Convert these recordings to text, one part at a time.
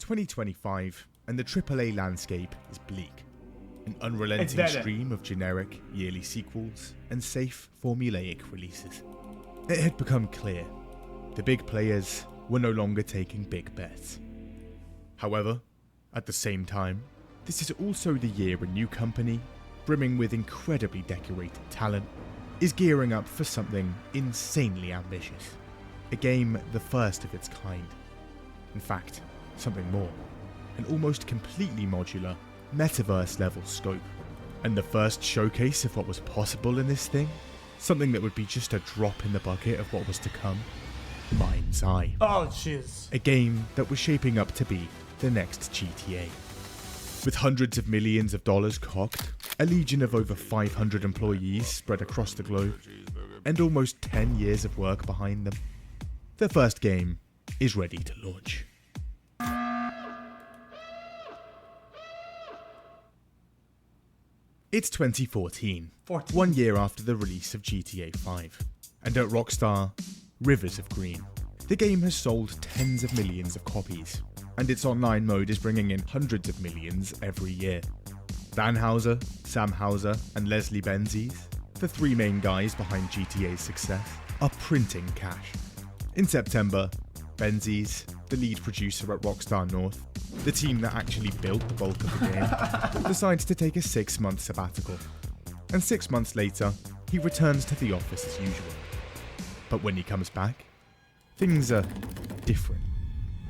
2025, and the AAA landscape is bleak. An unrelenting stream of generic, yearly sequels and safe, formulaic releases. It had become clear the big players were no longer taking big bets. However, at the same time, this is also the year a new company, brimming with incredibly decorated talent, is gearing up for something insanely ambitious. A game the first of its kind. In fact, something more. An almost completely modular, metaverse-level scope. And the first showcase of what was possible in this thing? Something that would be just a drop in the bucket of what was to come. Mind's Eye. Oh, jeez. A game that was shaping up to be the next GTA. With hundreds of millions of dollars cocked, a legion of over 500 employees spread across the globe, and almost 10 years of work behind them, the first game is ready to launch. It's 2014, 1 year after the release of GTA 5, and at Rockstar, rivers of green. The game has sold tens of millions of copies, and its online mode is bringing in hundreds of millions every year. Dan Houser, Sam Houser, and Leslie Benzies, the three main guys behind GTA's success, are printing cash. In September, Benzies, the lead producer at Rockstar North, the team that actually built the bulk of the game, decides to take a 6-month sabbatical. And 6 months later, he returns to the office as usual. But when he comes back, things are different.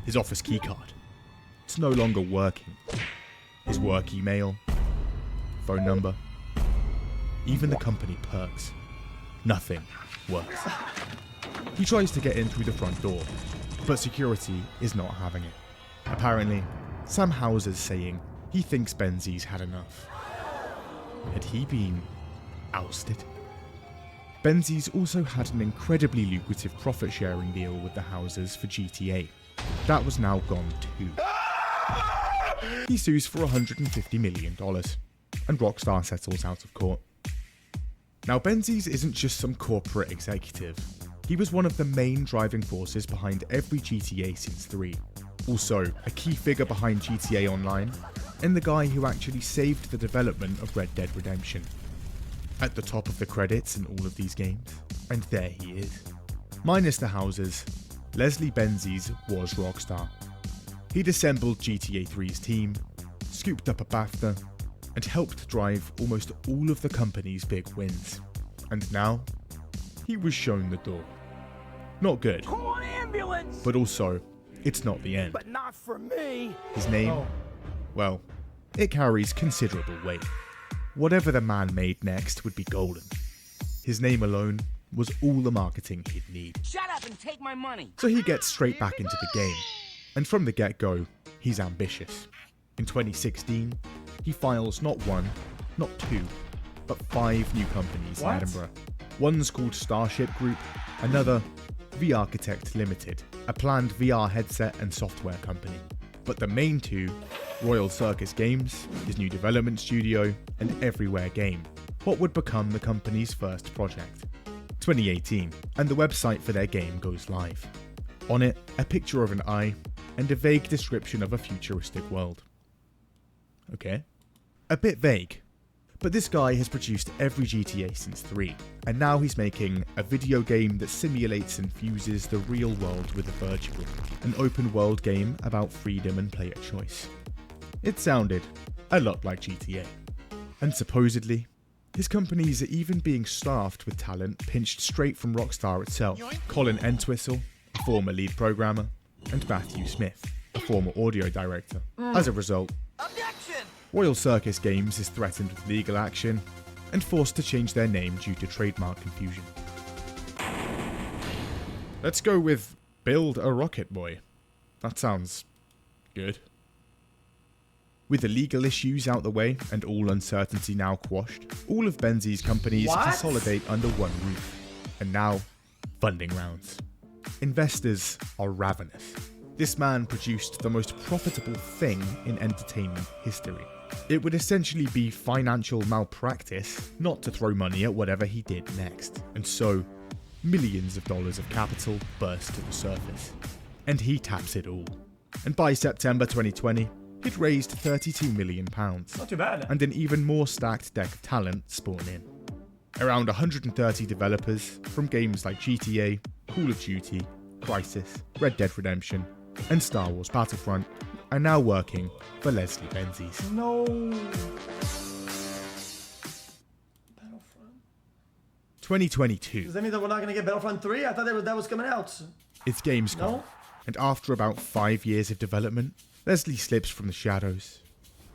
His office keycard, it's no longer working. His work email, phone number, even the company perks, nothing works. He tries to get in through the front door, but security is not having it. Apparently, Sam Houser's saying he thinks Benzies had enough. Had he been ousted? Benzies also had an incredibly lucrative profit-sharing deal with the Housers for GTA. That was now gone too. He sues for $150 million, and Rockstar settles out of court. Now, Benzies isn't just some corporate executive. He was one of the main driving forces behind every GTA since 3. Also, a key figure behind GTA Online, and the guy who actually saved the development of Red Dead Redemption. At the top of the credits in all of these games, and there he is. Minus the Housers, Leslie Benzies was Rockstar. He'd assembled GTA 3's team, scooped up a BAFTA, and helped drive almost all of the company's big wins. And now, he was shown the door. Not good. Call an ambulance! But also, it's not the end. But not for me! His name? Well, it carries considerable weight. Whatever the man made next would be golden. His name alone was all the marketing he'd need. Shut up and take my money! So he gets straight back into the game. And from the get-go, he's ambitious. In 2016, he files not one, not two, but 5 new companies in Edinburgh. One's called Starship Group, another V-Architect Limited, a planned VR headset and software company. But the main two, Royal Circus Games, his new development studio, and Everywhere Game, what would become the company's first project. 2018, and the website for their game goes live. On it, a picture of an eye, and a vague description of a futuristic world. Okay. A bit vague, but this guy has produced every GTA since 3, and now he's making a video game that simulates and fuses the real world with the virtual, an open world game about freedom and player choice. It sounded a lot like GTA. And supposedly, his companies are even being staffed with talent pinched straight from Rockstar itself. Colin Entwistle, a former lead programmer, and Matthew Smith, a former audio director. As a result, Royal Circus Games is threatened with legal action and forced to change their name due to trademark confusion. Let's go with Build a Rocket Boy. That sounds good. With the legal issues out the way and all uncertainty now quashed, all of Benzies' companies consolidate under one roof. And now, funding rounds. Investors are ravenous. This man produced the most profitable thing in entertainment history. It would essentially be financial malpractice not to throw money at whatever he did next. And so, millions of dollars of capital burst to the surface. And he taps it all. And by September 2020, he'd raised £32 million. Not too bad. And an even more stacked deck of talent spawned in. Around 130 developers from games like GTA, Call of Duty, Crysis, Red Dead Redemption, and Star Wars Battlefront are now working for Leslie Benzies. No. 2022. Does that mean that we're not going to get Battlefront 3? I thought that was coming out. It's Gamescom. No? And after about 5 years of development, Leslie slips from the shadows.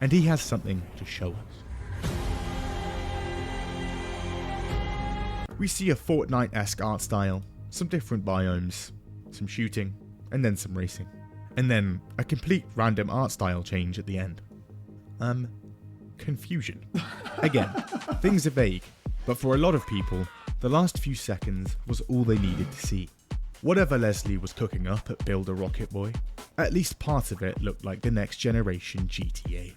And he has something to show us. We see a Fortnite-esque art style, some different biomes, some shooting, and then some racing. And then a complete random art style change at the end. Confusion. Again, things are vague, but for a lot of people, the last few seconds was all they needed to see. Whatever Leslie was cooking up at Build a Rocket Boy, at least part of it looked like the next generation GTA.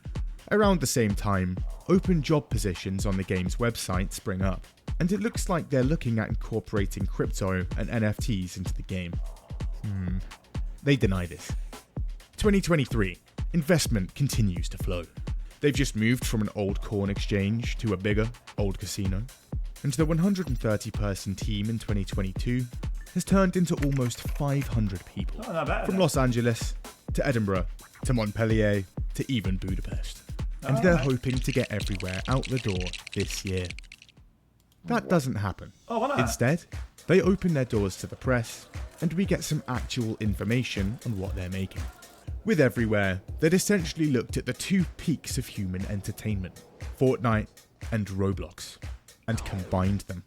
Around the same time, open job positions on the game's website spring up, and it looks like they're looking at incorporating crypto and NFTs into the game. They deny this. 2023, investment continues to flow. They've just moved from an old corn exchange to a bigger, old casino, and the 130-person team in 2022 has turned into almost 500 people. Oh, not bad. From Los Angeles, to Edinburgh, to Montpellier, to even Budapest. And they're hoping to get everywhere out the door this year. That doesn't happen. Oh, why not? Instead, they open their doors to the press, and we get some actual information on what they're making. With Everywhere, they'd essentially looked at the two peaks of human entertainment, Fortnite and Roblox, and combined them.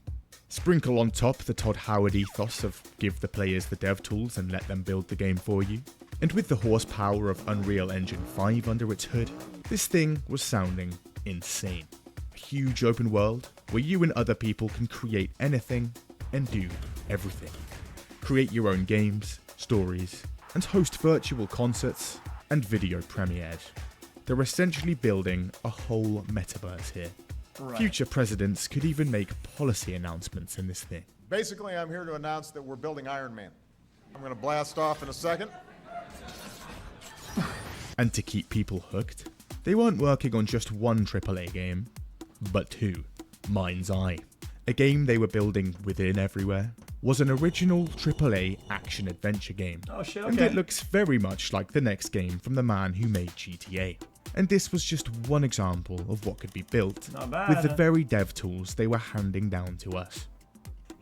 Sprinkle on top the Todd Howard ethos of give the players the dev tools and let them build the game for you, and with the horsepower of Unreal Engine 5 under its hood, this thing was sounding insane. A huge open world where you and other people can create anything and do everything. Create your own games, stories, and host virtual concerts and video premieres. They're essentially building a whole metaverse here. Right. Future presidents could even make policy announcements in this thing. Basically, I'm here to announce that we're building Iron Man. I'm going to blast off in a second. And to keep people hooked, they weren't working on just one AAA game, but two. Mind's Eye. A game they were building within Everywhere was an original AAA action-adventure game. Oh shit, And okay. it looks very much like the next game from the man who made GTA. And this was just one example of what could be built Not bad. with the very dev tools they were handing down to us.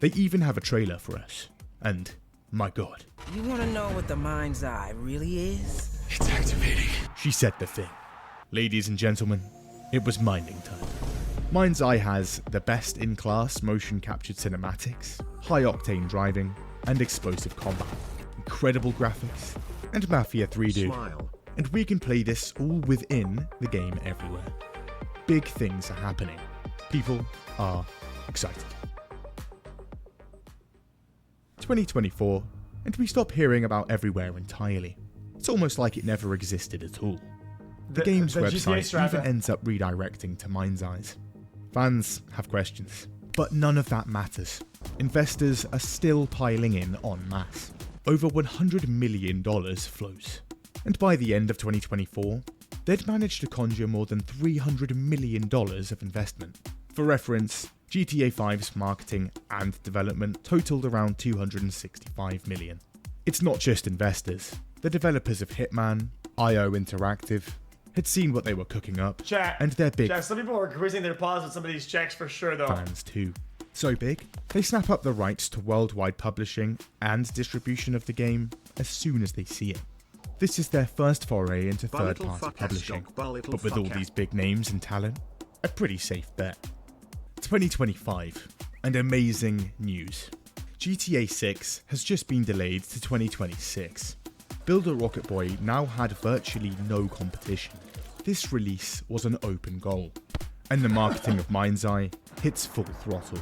They even have a trailer for us. And, my god, You want to know what the mind's eye really is? it's activating. She said the thing. Ladies and gentlemen, it was minding time. Mind's Eye has the best in-class motion captured cinematics, high-octane driving, and explosive combat, incredible graphics, and Mafia 3D. Smile. And we can play this all within the game Everywhere. Big things are happening. People are excited. 2024, and we stop hearing about Everywhere entirely. It's almost like it never existed at all. The game's the GTA website Strata. even ends up redirecting to Mind's Eyes. Fans have questions, but none of that matters. Investors are still piling in en masse. Over $100 million flows. And by the end of 2024, they'd managed to conjure more than $300 million of investment. For reference, GTA 5's marketing and development totaled around $265 million. It's not just investors. The developers of Hitman, IO Interactive, had seen what they were cooking up, Chat. and they're big Chat, some people are increasing their deposit with some of these checks for sure, though. fans too. So big, they snap up the rights to worldwide publishing and distribution of the game as soon as they see it. This is their first foray into Bar little third-party fuck ass publishing, dog, bar little but with all fuck ass. these big names and talent, a pretty safe bet. 2025, and amazing news. GTA 6 has just been delayed to 2026. Build a Rocket Boy now had virtually no competition. This release was an open goal, and the marketing of Mind's Eye hits full throttle.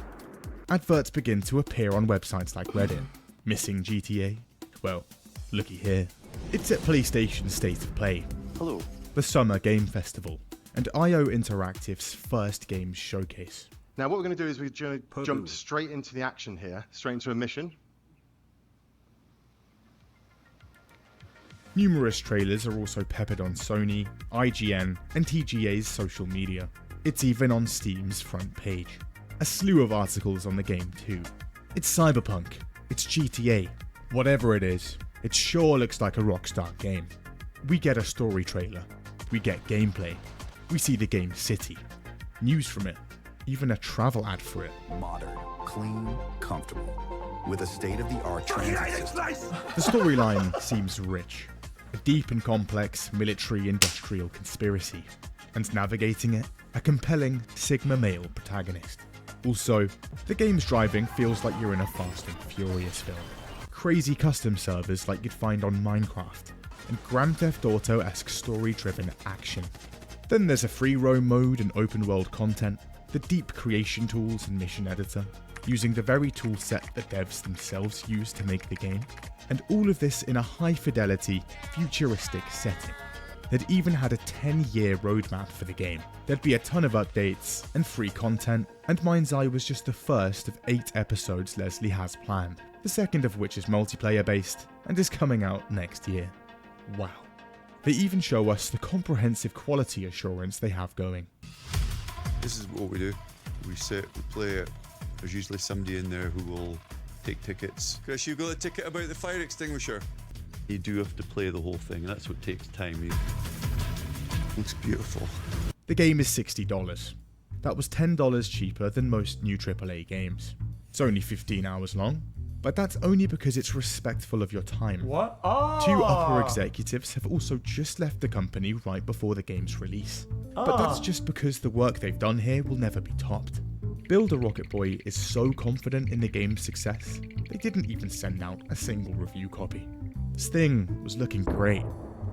Adverts begin to appear on websites like Reddit. Missing GTA? Well, looky here. It's at PlayStation's State of Play, Hello. the Summer Game Festival, and IO Interactive's first games showcase. Now what we're going to do is we're going to jump straight into the action here, straight into a mission. Numerous trailers are also peppered on Sony, IGN, and TGA's social media. It's even on Steam's front page. A slew of articles on the game too. It's Cyberpunk, it's GTA, whatever it is, it sure looks like a Rockstar game. We get a story trailer, we get gameplay, we see the game's city, news from it, even a travel ad for it. Modern, clean, comfortable, with a state-of-the-art transit system. The storyline seems rich, a deep and complex military-industrial conspiracy, and navigating it, a compelling Sigma male protagonist. Also, the game's driving feels like you're in a Fast and Furious film. Crazy custom servers like you'd find on Minecraft, and Grand Theft Auto-esque story-driven action. Then there's a free roam mode and open world content, the deep creation tools and mission editor, using the very toolset the devs themselves used to make the game, and all of this in a high-fidelity, futuristic setting. They'd even had a 10-year roadmap for the game. There'd be a ton of updates and free content, and Mind's Eye was just the first of 8 episodes Leslie has planned, the second of which is multiplayer-based and is coming out next year. Wow. They even show us the comprehensive quality assurance they have going. This is what we do. We sit, we play it. There's usually somebody in there who will take tickets. Chris, you got a ticket about the fire extinguisher? You do have to play the whole thing, and that's what takes time. Looks beautiful. The game is $60. That was $10 cheaper than most new AAA games. It's only 15 hours long, but that's only because it's respectful of your time. What? Oh! 2 upper executives have also just left the company right before the game's release. But that's just because the work they've done here will never be topped. Builder Rocket Boy is so confident in the game's success, they didn't even send out a single review copy. Sting was looking great.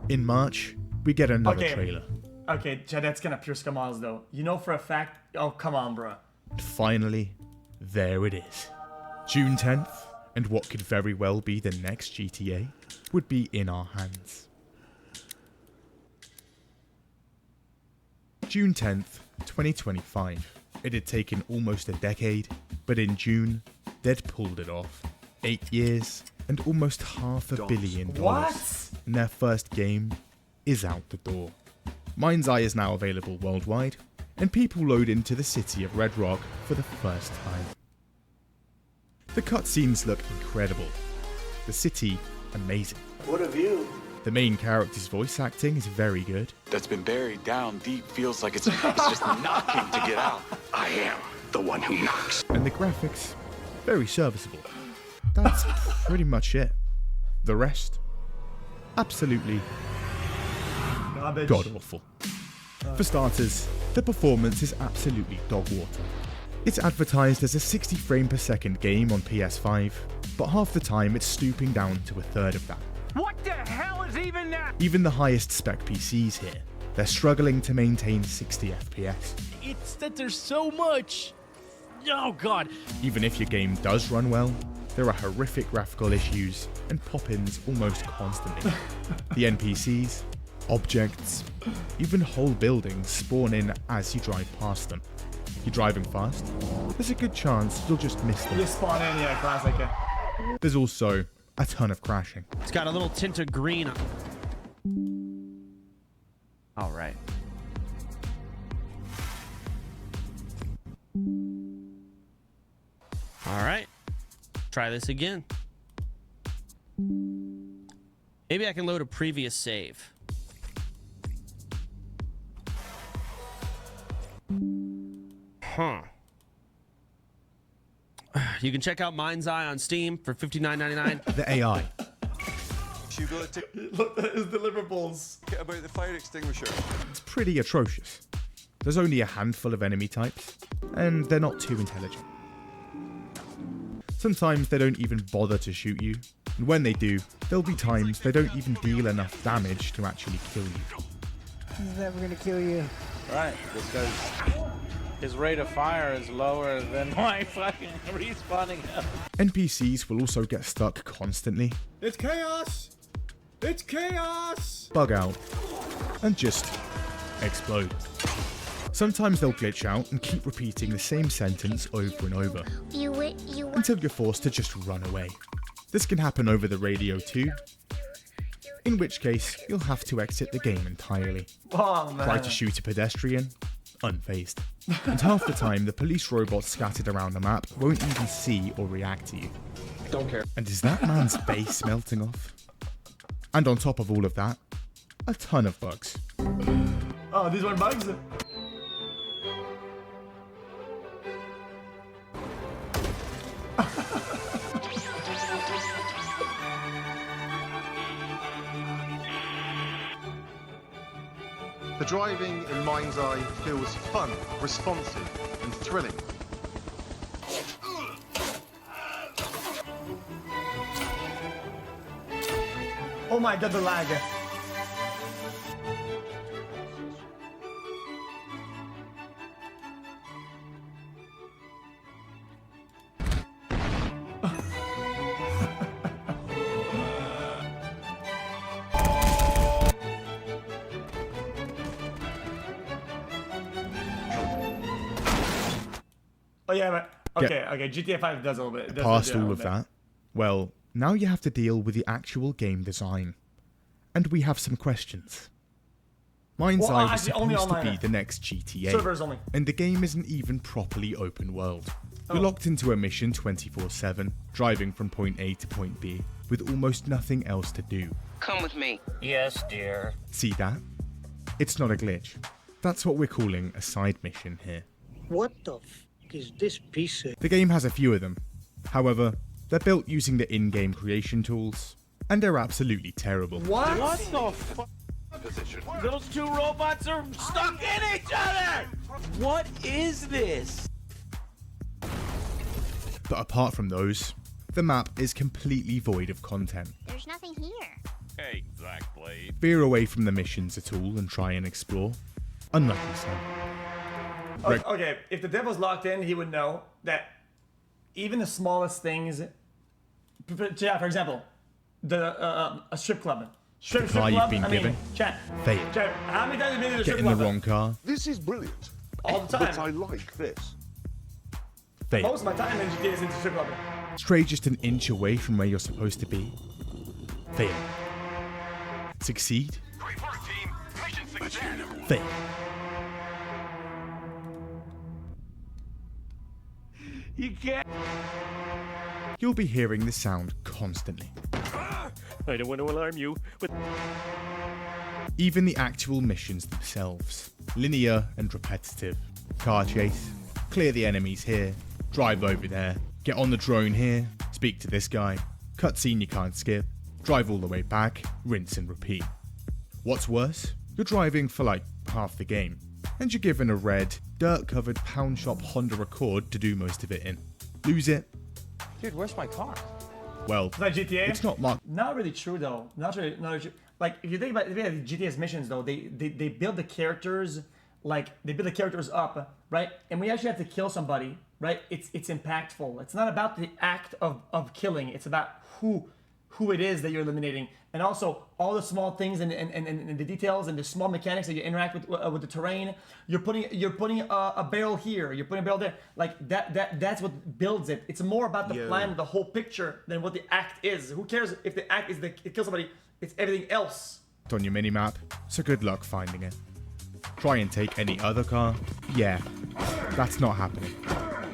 In March, we get another trailer. Okay, Chad, that's gonna pierce Kamal's though. You know for a fact. Oh, come on, bro. And finally, there it is. June 10th, and what could very well be the next GTA would be in our hands. June 10th, 2025. It had taken almost a decade, but in June, they'd pulled it off. 8 years and almost $500 million. What? And their first game is out the door. Mind's Eye is now available worldwide, and people load into the city of Red Rock for the first time. The cutscenes look incredible. The city, amazing. What a view. The main character's voice acting is very good. That's been buried down deep feels like it's just knocking to get out. I am the one who knocks. And the graphics, very serviceable. That's pretty much it. The rest, absolutely Garbage. god-awful. For starters, the performance is absolutely dog water. It's advertised as a 60 frame per second game on PS5, but half the time it's stooping down to a third of that. What the hell is even that? Even the highest spec PCs here, they're struggling to maintain 60 FPS. It's that there's so much. Oh god. Even if your game does run well, there are horrific graphical issues and pop-ins almost constantly. The NPCs, objects, even whole buildings spawn in as you drive past them. You're driving fast, there's a good chance you'll just miss them. You spawn in, yeah, classic. There's also a ton of crashing. It's got a little tint of green on. All right. All right. Try this again. Maybe I can load a previous save. Huh. You can check out Mind's Eye on Steam for $59.99. The AI. You got a ticket Look at his deliverables. about the fire extinguisher? It's pretty atrocious. There's only a handful of enemy types, and they're not too intelligent. Sometimes they don't even bother to shoot you, and when they do, there'll be times they don't even deal enough damage to actually kill you. He's never gonna kill you. Right, because his rate of fire is lower than my fucking respawning health. NPCs will also get stuck constantly, It's chaos! It's chaos! bug out, and just explode. Sometimes they'll glitch out and keep repeating the same sentence over and over, until you're forced to just run away. This can happen over the radio too, in which case you'll have to exit the game entirely. Oh, man. Try to shoot a pedestrian, unfazed. And half the time, the police robots scattered around the map won't even see or react to you. Don't care. And is that man's base melting off? And on top of all of that, a ton of bugs. Oh, these were bugs? The driving in Mind's Eye feels fun, responsive, and thrilling. Oh my god, the lag. Oh yeah, but okay, GTA 5 does a little bit. Past all of that, well, now you have to deal with the actual game design. And we have some questions. Mind's Eye was supposed to be the next GTA, servers only. And the game isn't even properly open world. You're locked into a mission 24/7, driving from point A to point B, with almost nothing else to do. Come with me. Yes, dear. See that? It's not a glitch. That's what we're calling a side mission here. What the f is this piece of... The game has a few of them. However, they're built using the in-game creation tools, and they're absolutely terrible. What the fuck? Those two robots are stuck in each other! What is this? But apart from those, the map is completely void of content. There's nothing here. Exactly. Veer away from the missions at all and try and explore. Unlucky, son. Okay, if the devil's locked in, he would know that even the smallest things. Yeah, for example, a strip club. Strip car club. you've been given. Chat. Fail. Chat. How many times have you been to the Get strip in club? the wrong car. This is brilliant. All the time. But I like this. Fail. Most of my time in GTA is in the strip club. Stray just an inch away from where you're supposed to be. Fail. Succeed. Great work, team. Mission success. Fail. You can't. You'll be hearing this sound constantly. I don't want to alarm you, but Even the actual missions themselves. Linear and repetitive. Car chase. Clear the enemies here. Drive over there. Get on the drone here. Speak to this guy. Cutscene you can't skip. Drive all the way back. Rinse and repeat. What's worse? You're driving for like half the game. And you're given a red, dirt-covered pound shop Honda Accord to do most of it in. Lose it? Dude, where's my car? Well, Is that GTA? it's not marked. Not really true though. Not really true. Like if you think about GTA's missions though, they build the characters up, right? And we actually have to kill somebody, right? It's impactful. It's not about the act of killing. It's about who it is that you're eliminating, and also all the small things and the details and the small mechanics that you interact with the terrain. You're putting a barrel here. You're putting a barrel there. Like that's what builds it. It's more about the plan, the whole picture, than what the act is. Who cares if the act is to kill somebody? It's everything else. On your minimap, so good luck finding it. Try and take any other car? Yeah, that's not happening.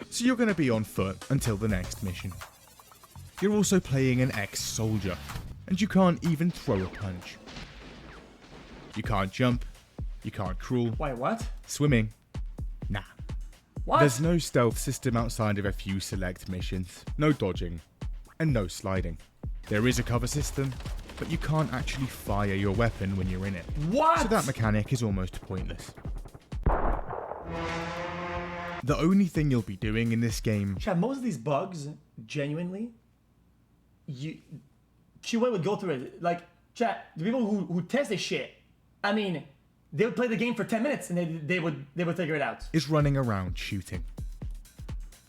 So you're going to be on foot until the next mission. You're also playing an ex-soldier, and you can't even throw a punch. You can't jump, you can't crawl. Wait, what? Swimming? Nah. What? There's no stealth system outside of a few select missions, no dodging, and no sliding. There is a cover system, but you can't actually fire your weapon when you're in it. What? So that mechanic is almost pointless. The only thing you'll be doing in this game... Chad, most of these bugs, genuinely, QA would go through it. Like, Chad, the people who test this shit, I mean, they would play the game for 10 minutes and they would figure it out. ...is running around shooting.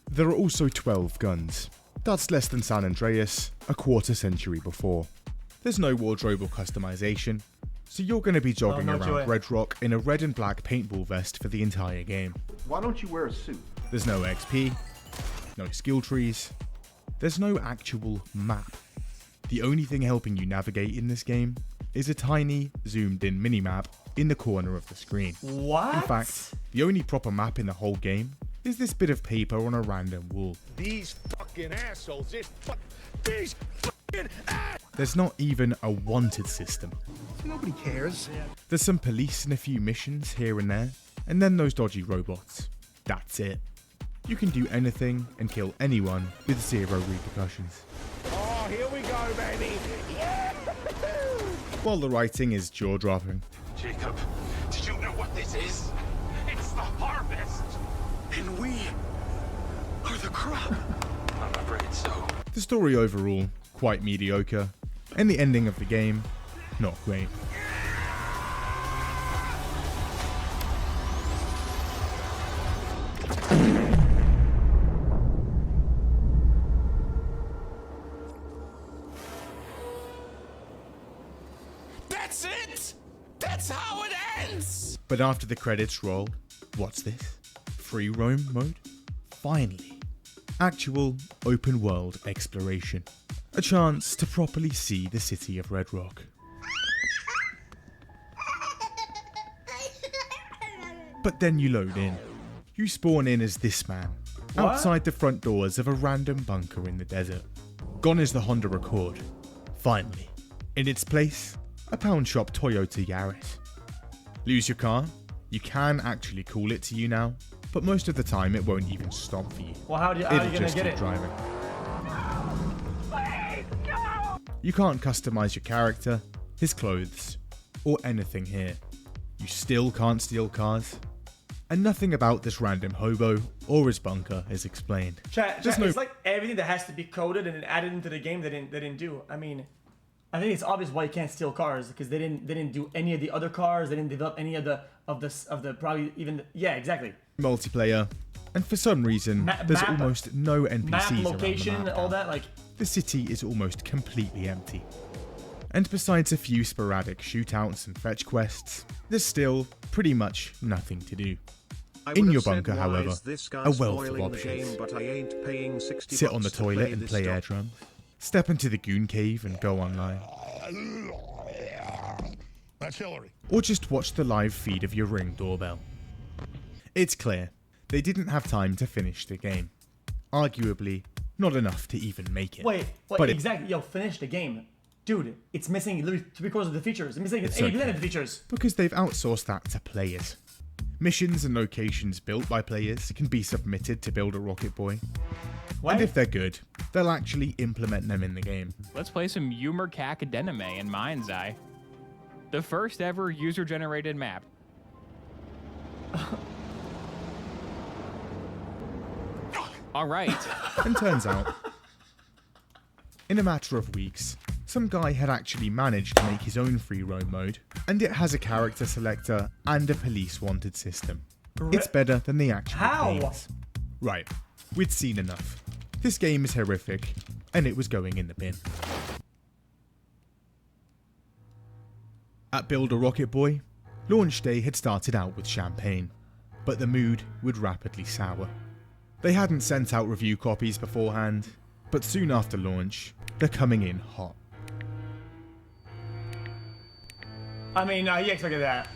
There are also 12 guns. That's less than San Andreas, a quarter century before. There's no wardrobe or customization, so you're going to be jogging around Red Rock in a red and black paintball vest for the entire game. Why don't you wear a suit? There's no XP, no skill trees, there's no actual map. The only thing helping you navigate in this game is a tiny, zoomed-in minimap in the corner of the screen. What? In fact, the only proper map in the whole game is this bit of paper on a random wall. These fucking assholes, these fucking assholes. There's not even a wanted system. Nobody cares. There's some police and a few missions here and there, and then those dodgy robots. That's it. You can do anything and kill anyone with 0 repercussions. Oh, here we go, baby. Yeah! While the writing is jaw-dropping. Jacob, did you know what this is? It's the harvest. And we are the crop. I'm afraid so. The story overall, quite mediocre, and the ending of the game, not great. That's it! That's how it ends! But after the credits roll, what's this? Free roam mode? Finally. Actual open world exploration. A chance to properly see the city of Red Rock. But then you load in. You spawn in as this man, outside the front doors of a random bunker in the desert. Gone is the Honda Accord. Finally. In its place, a pound shop Toyota Yaris. Lose your car? You can actually call it to you now, but most of the time it won't even stop for you. Well, how are you It'll gonna just get keep it? driving. You can't customize your character, his clothes, or anything here. You still can't steal cars, and nothing about this random hobo or his bunker is explained. It's like everything that has to be coded and then added into the game they didn't do. I mean, I think it's obvious why you can't steal cars because they didn't do any of the other cars. They didn't develop any of the probably even yeah, exactly. Multiplayer, and for some reason there's almost no NPCs map around location, the map. all that like. The city is almost completely empty. And besides a few sporadic shootouts and fetch quests, there's still pretty much nothing to do. In your bunker, however, a wealth of options. Sit on the toilet and play air drums. Step into the goon cave and go online. That's Hillary. Or just watch the live feed of your Ring doorbell. It's clear, they didn't have time to finish the game. Arguably, not enough to even make it. Wait, but exactly. Yo, finish the game. Dude, it's missing literally 3/4 of the features. It's missing 80% of the features. Because they've outsourced that to players. Missions and locations built by players can be submitted to Build a Rocket Boy. What? And if they're good, they'll actually implement them in the game. Let's play some Humor Cacadenime in Mind's Eye. The first ever user-generated map. All right. And turns out, in a matter of weeks, some guy had actually managed to make his own free roam mode, and it has a character selector and a police wanted system. It's better than the actual games. Right, we'd seen enough. This game is horrific, and it was going in the bin. At Build a Rocket Boy, launch day had started out with champagne, but the mood would rapidly sour. They hadn't sent out review copies beforehand, but soon after launch, they're coming in hot. I mean, he expected that.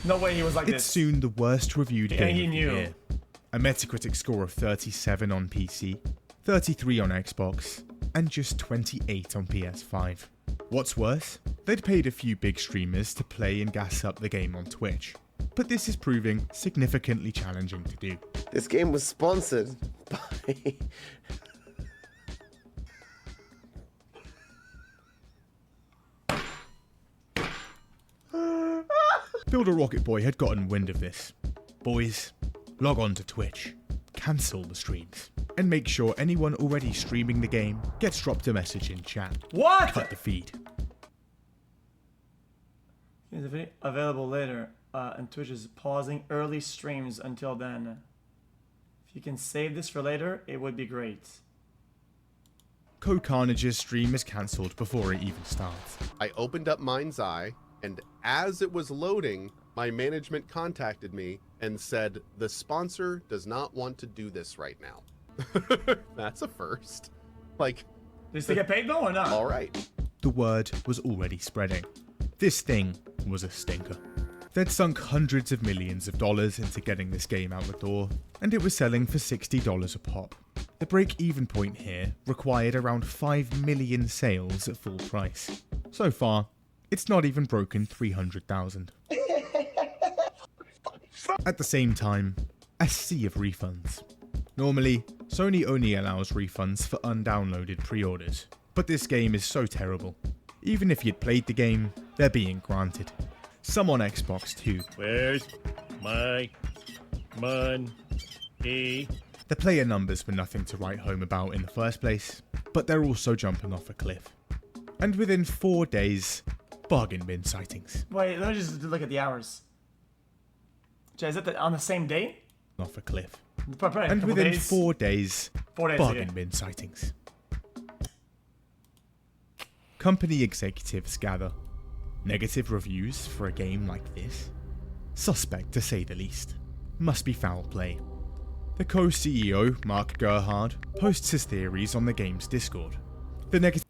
No way he was like It's this. soon the worst reviewed game he of the knew. year. A Metacritic score of 37 on PC, 33 on Xbox, and just 28 on PS5. What's worse, they'd paid a few big streamers to play and gas up the game on Twitch, but this is proving significantly challenging to do. This game was sponsored by... Build a Rocket Boy had gotten wind of this. Boys, log on to Twitch, cancel the streams, and make sure anyone already streaming the game gets dropped a message in chat. What? Cut the feed. It's available later, and Twitch is pausing early streams until then. If you can save this for later, it would be great. Code Carnage's stream is cancelled before it even starts. I opened up Mind's Eye, and as it was loading, my management contacted me and said, the sponsor does not want to do this right now. That's a first. Like, does he get paid though or not? All right. The word was already spreading. This thing was a stinker. They'd sunk hundreds of millions of dollars into getting this game out the door, and it was selling for $60 a pop. The break-even point here required around 5 million sales at full price. So far, it's not even broken 300,000. At the same time, a sea of refunds. Normally, Sony only allows refunds for undownloaded pre-orders, but this game is so terrible. Even if you'd played the game, they're being granted. Some on Xbox too. Where's my money? The player numbers were nothing to write home about in the first place, but they're also jumping off a cliff. And within 4 days, bargain bin sightings. Wait, let me just look at the hours. Is it on the same day? Off a cliff. Probably And within 4 days, 4 days, bargain okay. bin sightings. Company executives gather. Negative reviews for a game like this? Suspect to say the least. Must be foul play. The co-CEO, Mark Gerhard, posts his theories on the game's Discord. The negative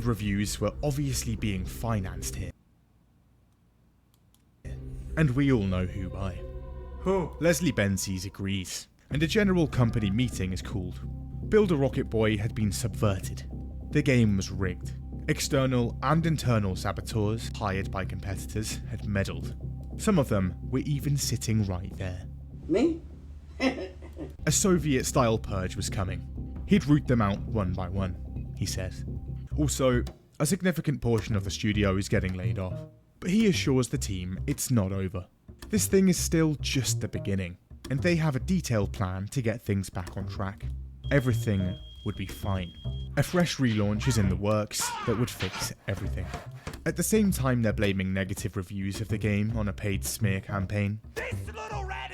reviews were obviously being financed here. And we all know who by. Who? Leslie Benzies agrees, and a general company meeting is called. Builder Rocket Boy had been subverted. The game was rigged. External and internal saboteurs hired by competitors had meddled. Some of them were even sitting right there. Me? A Soviet-style purge was coming. He'd root them out one by one, he says. Also, a significant portion of the studio is getting laid off, but he assures the team it's not over. This thing is still just the beginning, and they have a detailed plan to get things back on track. Everything would be fine. A fresh relaunch is in the works that would fix everything. At the same time they're blaming negative reviews of the game on a paid smear campaign, people online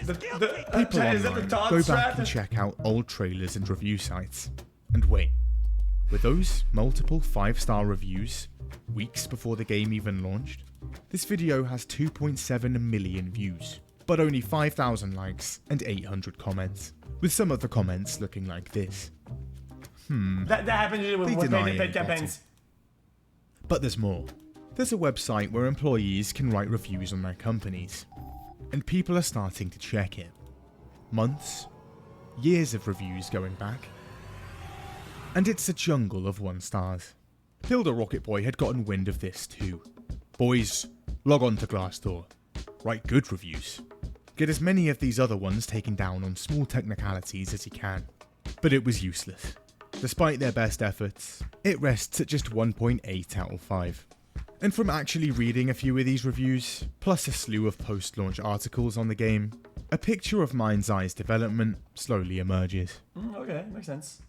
go back and check out old trailers and review sites. And wait, were those multiple 5-star reviews weeks before the game even launched? This video has 2.7 million views, but only 5,000 likes and 800 comments, with some of the comments looking like this. That happens usually with paid campaigns. But there's more. There's a website where employees can write reviews on their companies, and people are starting to check it. Months, years of reviews going back, and it's a jungle of 1 stars. Builder Rocket Boy had gotten wind of this too. Boys, log on to Glassdoor, write good reviews, get as many of these other ones taken down on small technicalities as you can. But it was useless. Despite their best efforts, it rests at just 1.8 out of 5. And from actually reading a few of these reviews, plus a slew of post-launch articles on the game, a picture of Mind's Eye's development slowly emerges. Okay, makes sense.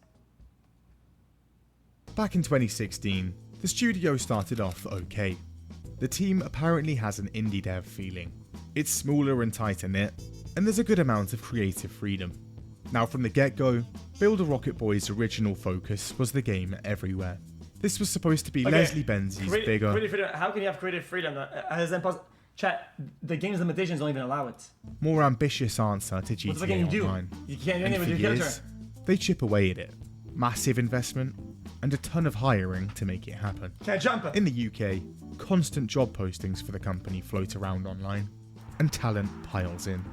Back in 2016, the studio started off okay. The team apparently has an indie dev feeling. It's smaller and tighter knit, and there's a good amount of creative freedom. Now from the get-go, Builder Rocket Boy's original focus was the game everywhere. This was supposed to be Leslie Benzies' bigger... How can you have creative freedom? Chat, the game's limitations don't even allow it. more ambitious answer to GTA What can you do? Online. You can't do And anything for with your years, character. they chip away at it. Massive investment, and a ton of hiring to make it happen. Can't jump. In the UK, constant job postings for the company float around online, and talent piles in.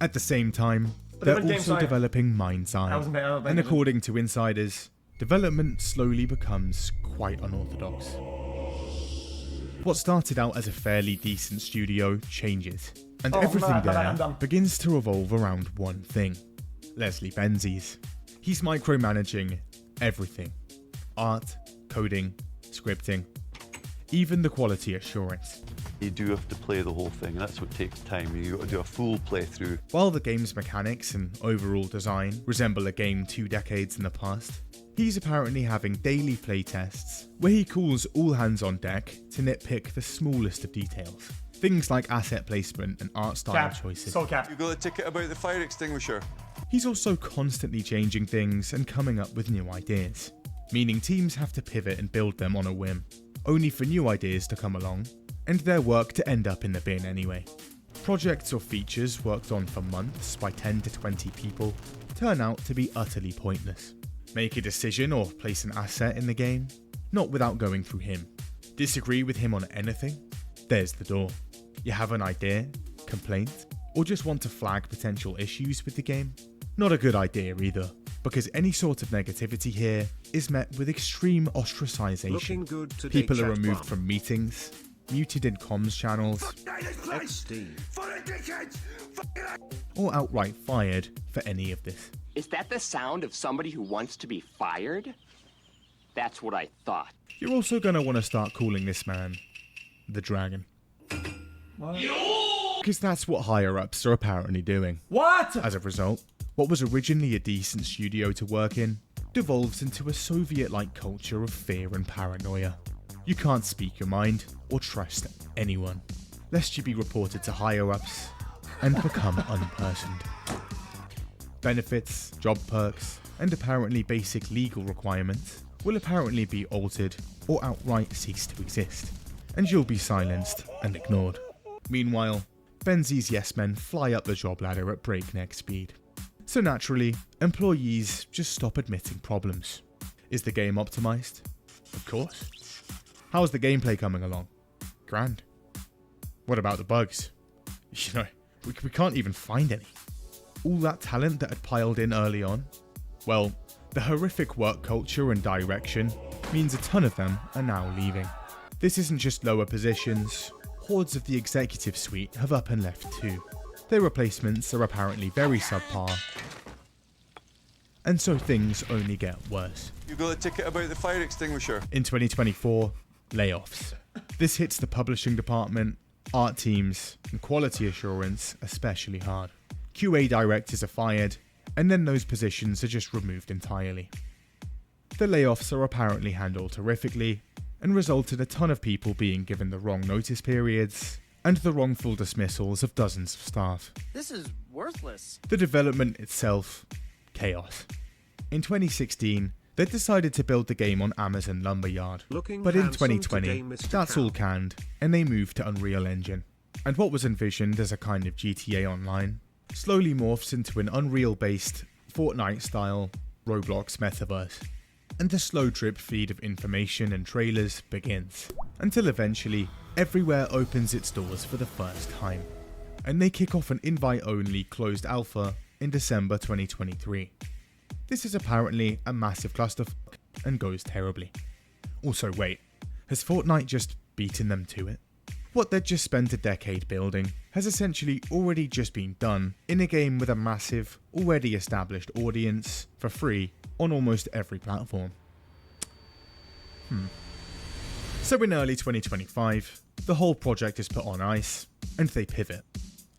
At the same time, they're also developing Mind's Eye, and according to insiders, development slowly becomes quite unorthodox. What started out as a fairly decent studio changes, and everything there begins to revolve around one thing: Leslie Benzies. He's micromanaging everything: art, coding, scripting, even the quality assurance. You do have to play the whole thing, that's what takes time. You got to do a full playthrough. While the game's mechanics and overall design resemble a game 2 decades in the past, he's apparently having daily playtests where he calls all hands on deck to nitpick the smallest of details. Things like asset placement and art style choices. You got a ticket about the fire extinguisher. He's also constantly changing things and coming up with new ideas, meaning teams have to pivot and build them on a whim, only for new ideas to come along, and their work to end up in the bin anyway. Projects or features worked on for months by 10 to 20 people turn out to be utterly pointless. Make a decision or place an asset in the game? Not without going through him. Disagree with him on anything? There's the door. You have an idea, complaint, or just want to flag potential issues with the game? Not a good idea either, because any sort of negativity here is met with extreme ostracization. People are removed from meetings, muted in comms channels, or outright fired for any of this. Is that the sound of somebody who wants to be fired? That's what I thought. You're also going to want to start calling this man the Dragon. What? Because that's what higher-ups are apparently doing. What? As a result, what was originally a decent studio to work in devolves into a Soviet-like culture of fear and paranoia. You can't speak your mind or trust anyone, lest you be reported to higher-ups and become unpersoned. Benefits, job perks, and apparently basic legal requirements will apparently be altered or outright cease to exist, and you'll be silenced and ignored. Meanwhile, Benzi's yes men fly up the job ladder at breakneck speed. So naturally, employees just stop admitting problems. Is the game optimized? Of course. How's the gameplay coming along? Grand. What about the bugs? You know, we can't even find any. All that talent that had piled in early on? Well, the horrific work culture and direction means a ton of them are now leaving. This isn't just lower positions. Hordes of the executive suite have up and left too. Their replacements are apparently very subpar, and so things only get worse. You got a ticket about the fire extinguisher? In 2024, layoffs. This hits the publishing department, art teams, and quality assurance especially hard. QA directors are fired, and then those positions are just removed entirely. The layoffs are apparently handled horrifically, and result in a ton of people being given the wrong notice periods, and the wrongful dismissals of dozens of staff. This is worthless. The development itself, chaos. In 2016, they decided to build the game on Amazon Lumberyard, but in 2020, that's all canned, and they moved to Unreal Engine. And what was envisioned as a kind of GTA Online slowly morphs into an Unreal-based, Fortnite-style Roblox metaverse. And the slow drip feed of information and trailers begins, until eventually everywhere opens its doors for the first time, and they kick off an invite-only closed alpha in December 2023. This is apparently a massive clusterfuck and goes terribly. Also wait, has Fortnite just beaten them to it? What they'd just spent a decade building has essentially already just been done in a game with a massive, already established audience for free on almost every platform. So in early 2025, the whole project is put on ice, and they pivot,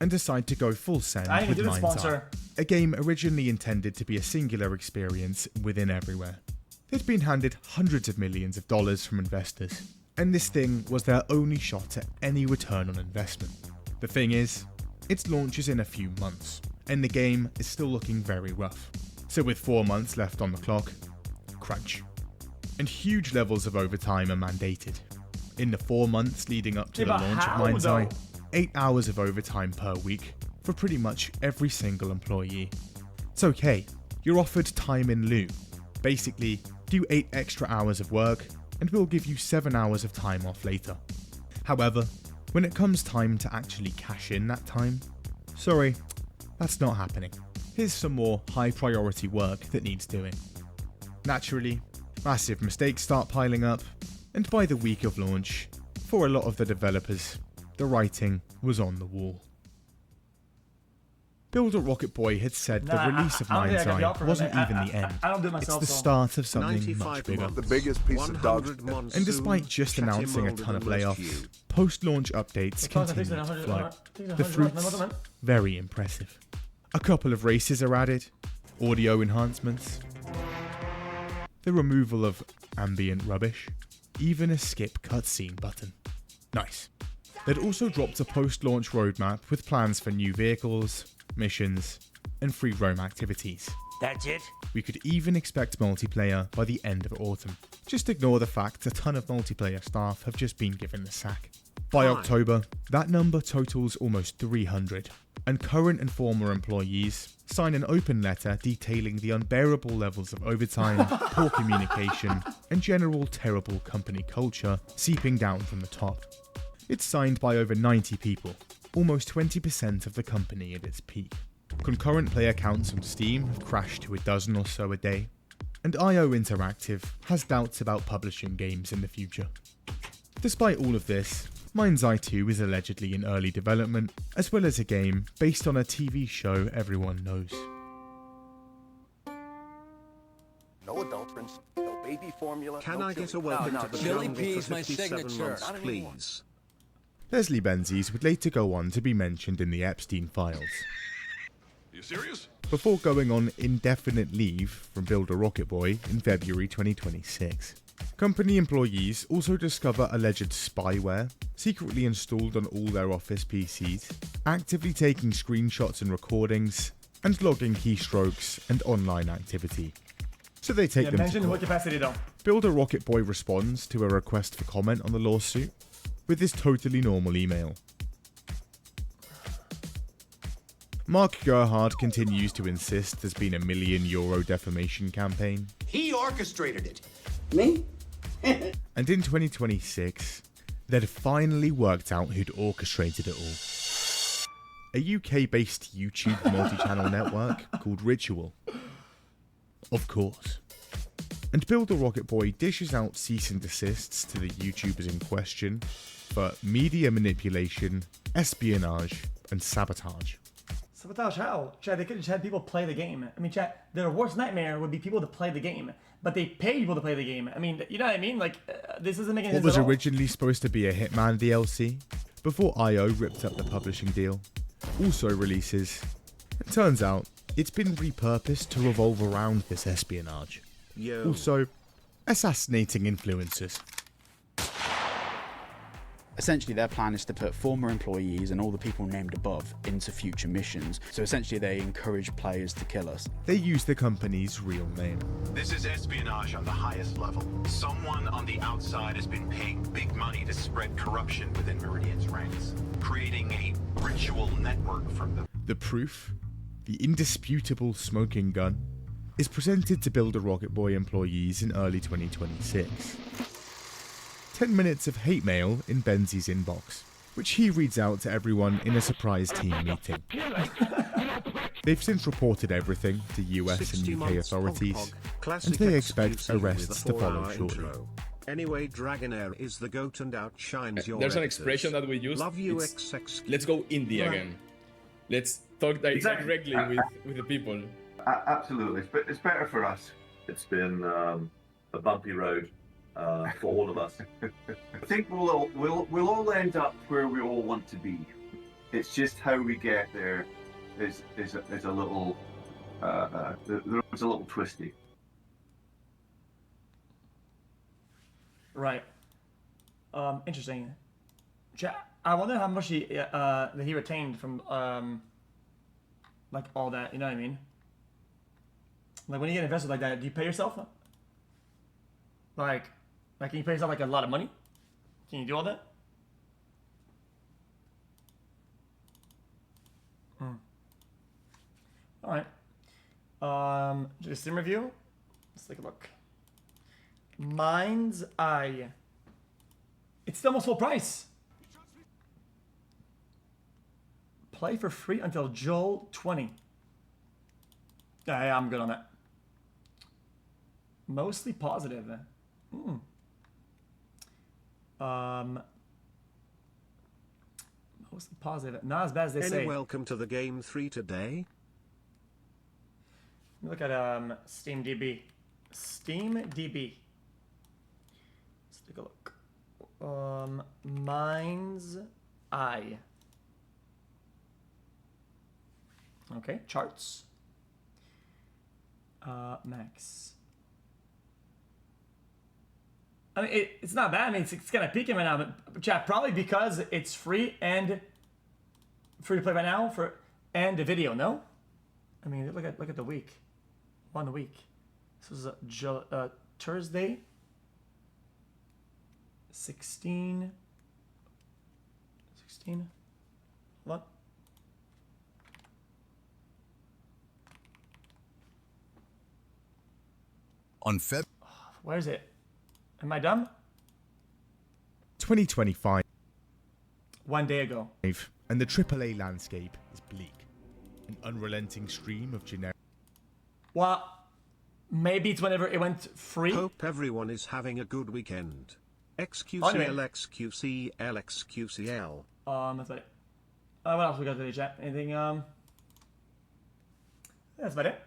and decide to go full send with Mind's Eye, a game originally intended to be a singular experience within everywhere. They'd been handed hundreds of millions of dollars from investors, and this thing was their only shot at any return on investment. The thing is, its launch is in a few months, and the game is still looking very rough. So with 4 months left on the clock, crunch. And huge levels of overtime are mandated. In the 4 months leading up to the launch of Mind's Eye, 8 hours of overtime per week for pretty much every single employee. It's okay, you're offered time in lieu. Basically, do 8 extra hours of work and we'll give you 7 hours of time off later. However, when it comes time to actually cash in that time, sorry, that's not happening. Here's some more high priority work that needs doing. Naturally, massive mistakes start piling up, and by the week of launch, for a lot of the developers, the writing was on the wall. Builder Rocket Boy had said the release of Mind's Eye wasn't even the end. I don't do it myself, it's the start of something much bigger. The biggest piece of dog. And despite just announcing a ton of layoffs, post-launch updates continue to flow. The fruits, very impressive. A couple of races are added, audio enhancements, the removal of ambient rubbish, even a skip cutscene button. Nice. They'd also dropped a post-launch roadmap with plans for new vehicles, missions, and free roam activities. That's it? We could even expect multiplayer by the end of autumn. Just ignore the fact a ton of multiplayer staff have just been given the sack. By October, that number totals almost 300, and current and former employees sign an open letter detailing the unbearable levels of overtime, poor communication, and general terrible company culture seeping down from the top. It's signed by over 90 people, almost 20% of the company at its peak. Concurrent player counts on Steam have crashed to a dozen or so a day, and IO Interactive has doubts about publishing games in the future. Despite all of this, Mind's Eye 2 is allegedly in early development, as well as a game based on a TV show everyone knows. No adulterants, no baby formula. Can I get a welcome to the chili jungle peas, for my 57 signature. months, please? Leslie Benzies would later go on to be mentioned in the Epstein files. Are you serious? Before going on indefinite leave from Builder Rocket Boy in February 2026. Company employees also discover alleged spyware secretly installed on all their office PCs, actively taking screenshots and recordings, and logging keystrokes and online activity. So they take them mention to what court. capacity though. Builder Rocket Boy responds to a request for comment on the lawsuit with this totally normal email. Mark Gerhard continues to insist there's been €1 million defamation campaign. He orchestrated it. Me? And in 2026, they'd finally worked out who'd orchestrated it all. A UK-based YouTube multi-channel network called Ritual. Of course. And Builder Rocket Boy dishes out cease and desists to the YouTubers in question for media manipulation, espionage, and sabotage. Sabotage how? Chad, they could have just had people play the game. I mean, Chad, their worst nightmare would be people to play the game, but they pay people to play the game. I mean, you know what I mean? Like, this doesn't make any What sense was at all. originally supposed to be a Hitman DLC, before IO ripped up the publishing deal, also releases. It turns out, it's been repurposed to revolve around this espionage. Yo. Also, assassinating influencers. Essentially, their plan is to put former employees and all the people named above into future missions. So essentially, they encourage players to kill us. They use the company's real name. This is espionage on the highest level. Someone on the outside has been paying big money to spread corruption within Meridian's ranks, creating a ritual network from them. The proof, the indisputable smoking gun, is presented to Builder Rocket Boy employees in early 2026. 10 minutes of hate mail in Benzie's inbox, which he reads out to everyone in a surprise team meeting. They've since reported everything to US and UK authorities, and they expect arrests to follow shortly. Anyway, Dragonair is the goat and outshines your There's an editors. expression that we use. Love you, it's, XX. let's go indie again. Let's talk directly with the people. Absolutely. It's better for us. It's been a bumpy road for all of us. I think we'll all end up where we all want to be. It's just how we get there is a little there's a little twisty. Right. Interesting. I wonder how much that he retained from like all that. You know what I mean? Like when you get invested like that, do you pay yourself? Like can you pay yourself like a lot of money? Can you do all that? All right. Just Steam review. Let's take a look. Mind's Eye. It's still almost full price. Play for free until Joel 20. Yeah, I'm good on that. Mostly positive. Mostly positive. Not as bad as they say. Welcome to the game 3 today. Look at SteamDB. SteamDB. Let's take a look. Mind's Eye. Okay, charts. Max. I mean, it's not bad. I mean, it's kind of peaking right now, but chat, probably because it's free and free to play right now and the video. No, I mean, look at the week, 1 week. This was Thursday. 16. What? On Feb. Where is it? Am I dumb? 2025. 1 day ago. And the AAA landscape is bleak. An unrelenting stream of generic. Well, maybe it's whenever it went free. Hope everyone is having a good weekend. XQCL, Anyway. XQCL, XQCL. That's about it. What else we got today, chat? Anything? That's about it.